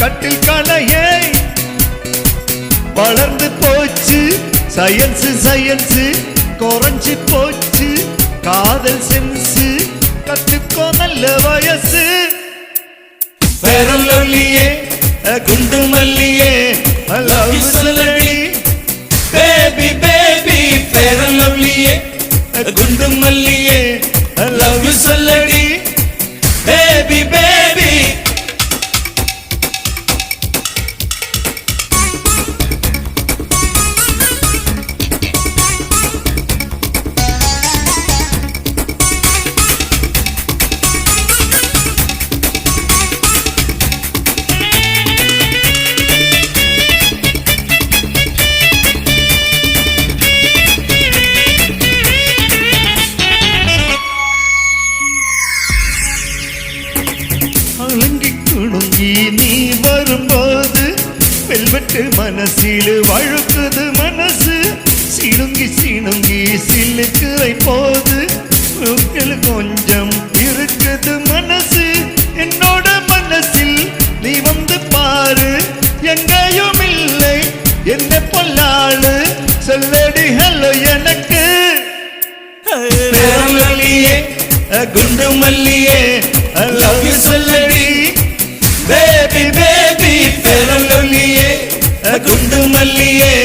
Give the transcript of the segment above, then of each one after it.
கட்டில் கலையே வளர்ந்து போச்சு சயன்ஸ் சயன்ஸ் குறைஞ்சு போச்சு காதல் சென்ஸ் கத்துக்கோ நல்ல வயசு பேரலொல்லியே குண்டு மல்லியே லவ் சொல்லடி பேபி பேபி பேரலொல்லியே குண்டு மல்லியே லவ் சொல்லடி பேபி பேபி நீ வரும்போது வெல்வெட்டு மனசில் வழுக்குது மனசு சிணுங்கி சிணுங்கி சில்லுக்குறை போது கொஞ்சம் இருக்குது மனசு என்னோட மனசில் நீ வந்து பாரு எங்கேயும் இல்லை என்ன பொல்லாளு சொல்லடி ஹலோ எனக்கு பேரலொல்லியே குண்டு மல்லியே லவ் யூ சொல்லடி பேபி பேபி பேரலொல்லியே குண்டு மல்லியே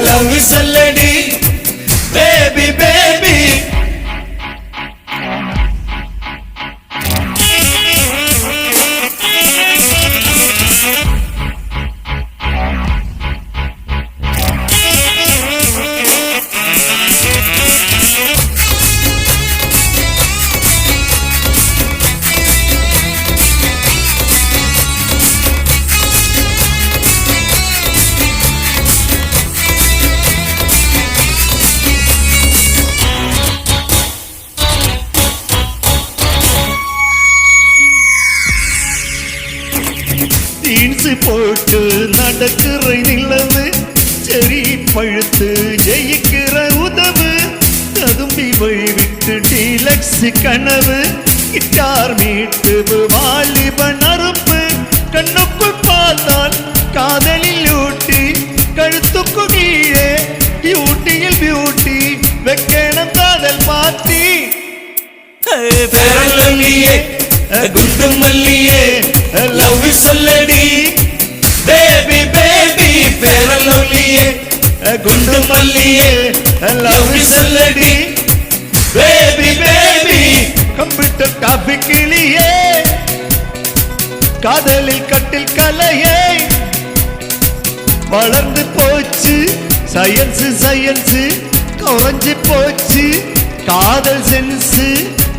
லவ் யூ சொல்லடி பேபி பேபி ஜீன்ஸ் போட்டு நடக்கிற நிலவு செறி பழுத்து ஜெயிக்கிற உதவு ததும்பி வழிவிட்டு டீலக்ஸ் கனவு கிட்டார் மீட்டு வாலிபன் அறுப்பு கண்ணுக்குள் பார்த்தால் காதலில் ஊட்டி கழுத்துக்கு கீழே ஊட்டியில் பியூட்டி வெக்கணம் காதல் பாத்தி பேரலொல்லியே குண்டு மல்லியே லவ் யூ சொல்லடி பேபி பேபி பேரலொல்லியே குண்டு மல்லியே லவ் யூ சொல்லடி பேபி பேபி கம்ப்யூட்டர் காபி கிளியே காதலில் கட்டில் கலையே வளர்ந்து போச்சு சயன்ஸ் சயன்ஸ் குறைஞ்சு போச்சு காதல் சென்ஸ்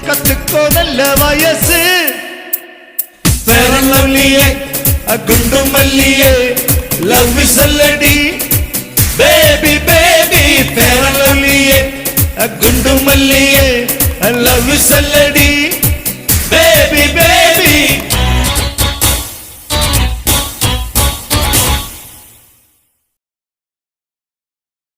கத்துக்கோ நல்ல வயசு பேரலொல்லியே குண்டு மல்லியே லவ் யூ சொல்லடி பேபி பேபி பேரலொல்லியே குண்டு மல்லியே லவ் யூ சொல்லடி பேபி பேபி